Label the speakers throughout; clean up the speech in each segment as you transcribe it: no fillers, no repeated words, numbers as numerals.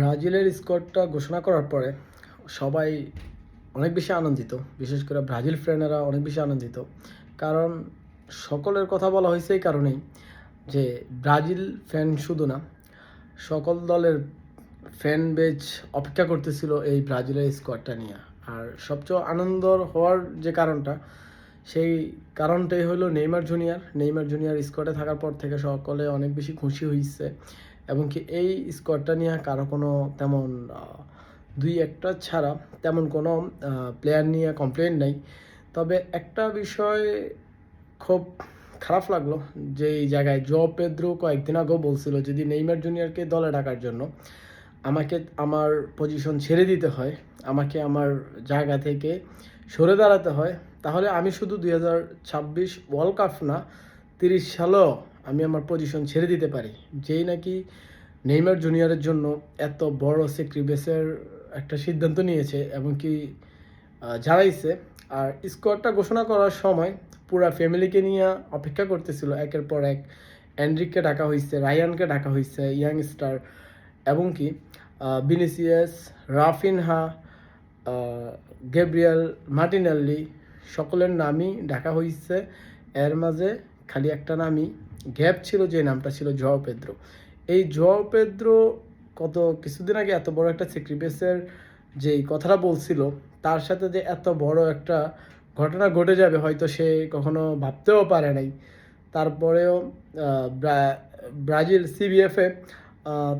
Speaker 1: ব্রাজিলের স্কোয়াডটা ঘোষণা করার পরে সবাই অনেক বেশি আনন্দিত। বিশেষ করে ব্রাজিল ফ্যানেরা অনেক বেশি আনন্দিত। কারণ সকলের কথা বলা হয়েছে এই কারণেই যে ব্রাজিল ফ্যান শুধু না, সকল দলের ফ্যান বেজ অপেক্ষা করতেছিল এই ব্রাজিলের স্কোয়াডটা নিয়ে। আর সবচেয়ে আনন্দ হওয়ার যে কারণটা, সেই কারণটাই হলো নেইমার জুনিয়র স্কোয়াডে থাকার পর থেকে সকলে অনেক বেশি খুশি হয়েছে। এবং কি এই স্কোয়াডটা নিয়ে কারো কোনো তেমন দুই একটা ছাড়া তেমন কোনো প্লেয়ার নিয়ে কমপ্লেন নাই। তবে একটা বিষয় খুব খারাপ লাগলো, যে এই জায়গায় পেদ্রো কয়েকদিন আগেও বলছিল যদি নেইমার জুনিয়রকে দলে ডাকার জন্য আমাকে আমার পজিশন ছেড়ে দিতে হয়, আমাকে আমার জায়গা থেকে সরে দাঁড়াতে হয়, তাহলে আমি শুধু 2026 ওয়ার্ল্ড কাপ না, 30 সালেও আমি আমার পজিশন ছেড়ে দিতে পারি। যেই নাকি নেইমার জুনিয়রের জন্য এত বড় স্যাক্রিফাইসের একটা সিদ্ধান্ত নিয়েছে এবং কি জানাইছে। আর স্কোয়াডটা ঘোষণা করার সময় পুরা ফ্যামিলিকে নিয়ে অপেক্ষা করতেছিল। একের পর এক অ্যান্ড্রিককে ডাকা হয়েছে, রায়ানকে ডাকা হয়েছে, ইয়াংস্টার, এবং কি ভিনিসিয়াস, রাফিনহা, গ্যাব্রিয়েল মার্টিনেল্লি, সকলের নামই ডাকা হয়েছে। এর মাঝে খালি একটা নামই গ্যাপ ছিল, যে নামটা ছিল জোয়াও পেদ্রো। এই জোয়াও পেদ্রো কত কিছুদিন আগে এত বড় একটা স্যাক্রিফাইসের যেই কথাটা বলছিল, তার সাথে যে এত বড় একটা ঘটনা ঘটে যাবে হয়তো সে কখনো ভাবতেও পারে নাই। তারপরেও ব্রাজিল সিবিএফে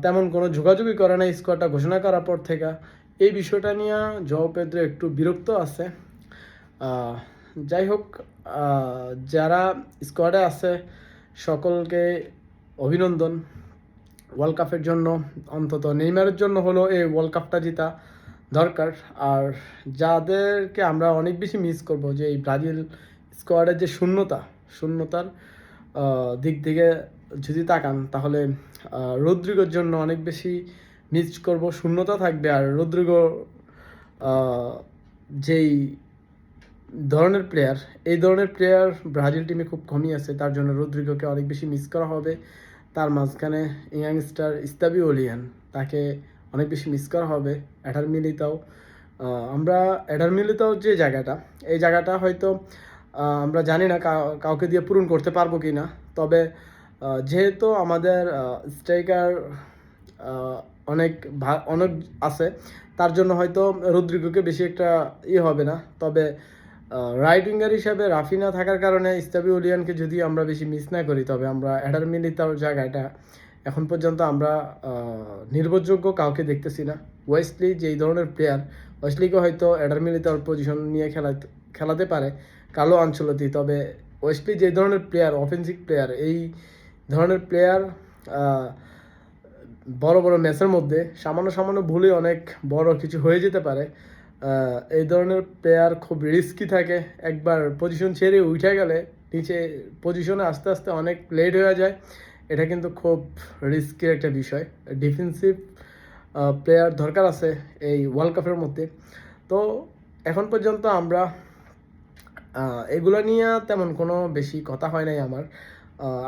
Speaker 1: তেমন কোনো যোগাযোগই করে না স্কোয়াডটা ঘোষণা করার পর থেকে। এই বিষয়টা নিয়ে জোয়াও পেদ্রো একটু বিরক্ত আছে। যাই হোক, যারা স্কোয়াডে আছে সকলকে অভিনন্দন ওয়ার্ল্ড কাপের জন্য। অন্তত নেইমারের জন্য হলো এই ওয়ার্ল্ড কাপটা জেতা দরকার। আর যাদেরকে আমরা অনেক বেশি মিস করব, যে এই ব্রাজিল স্কোয়াডের যে শূন্যতার দিক থেকে যদি তাকান, তাহলে রদ্রিগোর জন্য অনেক বেশি মিস করব, শূন্যতা থাকবে। আর রদ্রিগো যেই ধরনের প্লেয়ার, এই ধরনের প্লেয়ার ব্রাজিল টিমে খুব কমই আছে, তার জন্য রদ্রিগোকে অনেক বেশি মিস করা হবে। তার মাঝখানে ইয়াংস্টার ইস্তাবি ওলিয়ান, তাকে অনেক বেশি মিস করা হবে। এডার মিলিতাও যে জায়গাটা, এই জায়গাটা হয়তো আমরা জানি না কাউকে দিয়ে পূরণ করতে পারবো কি না। তবে যেহেতু আমাদের স্ট্রাইকার অনেক অনেক আছে, তার জন্য হয়তো রদ্রিগোকে বেশি একটা হবে না। তবে রাইট উইঙ্গার হিসাবে রাফিনা থাকার কারণে ইস্তাবি ওলিয়ানকে যদি আমরা বেশি মিস না করি, তবে আমরা এডার মিলিতাওর জায়গাটা এখন পর্যন্ত আমরা নির্ভরযোগ্য কাউকে দেখতেছি না। ওয়েস্টলি যেই ধরনের প্লেয়ার, ওয়েস্টলিকে হয়তো এডার মিলিতাওর পজিশন নিয়ে খেলাতে পারে কার্লো আনচেলত্তি। তবে ওয়েস্টলি যে ধরনের প্লেয়ার, অফেন্সিভ প্লেয়ার, এই ধরনের প্লেয়ার বড় বড় ম্যাচের মধ্যে সামান্য ভুলে অনেক বড় কিছু হয়ে যেতে পারে। এই ধরনের প্লেয়ার খুব রিস্কি থাকে। একবার পজিশন ছেড়ে উঠে গেলে নিচে পজিশনে আস্তে আস্তে অনেক লেট হয়ে যায়। এটা কিন্তু খুব রিস্কি একটা বিষয়। ডিফেন্সিভ প্লেয়ার দরকার আছে এই ওয়ার্ল্ড কাপের মধ্যে। তো এখন পর্যন্ত আমরা এগুলো নিয়ে তেমন কোনো বেশি কথা হয় নাই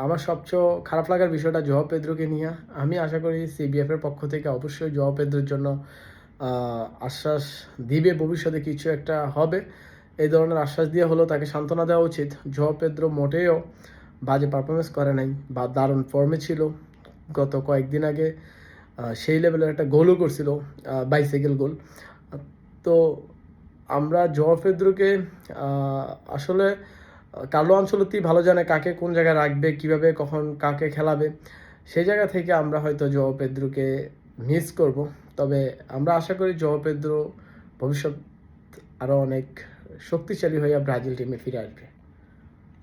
Speaker 1: আমার সবচেয়ে খারাপ লাগার বিষয়টা জোয়াও পেদ্রোকে নিয়ে। আমি আশা করি সিবিএফের পক্ষ থেকে অবশ্যই জোয়াও পেদ্রোর জন্য আশ্বাস দিবে, ভবিষ্যতে কিছু একটা হবে। এই ধরনের আশ্বাস দিয়ে হলেও তাকে সান্ত্বনা দেওয়া উচিত। জোয়াও পেদ্রো মোটেও বাজে পারফরমেন্স করে নাই, বা দারুণ ফর্মে ছিল। গত কয়েকদিন আগে সেই লেভেলের একটা গোলও করছিল, বাইসাইকেল গোল। তো আমরা জোয়াও পেদ্রোকে আসলে কার্লো আনচেলত্তি ভালো জানে কাকে কোন জায়গায় রাখবে, কিভাবে কখন কাকে খেলাবে। সেই জায়গা থেকে আমরা হয়তো জোয়াও পেদ্রোকে মিস করব। তবে আমরা আশা করি জোয়াও পেদ্রো ভবিষ্যৎ আরও অনেক শক্তিশালী হয়ে ব্রাজিল টিমে ফিরে আসবে।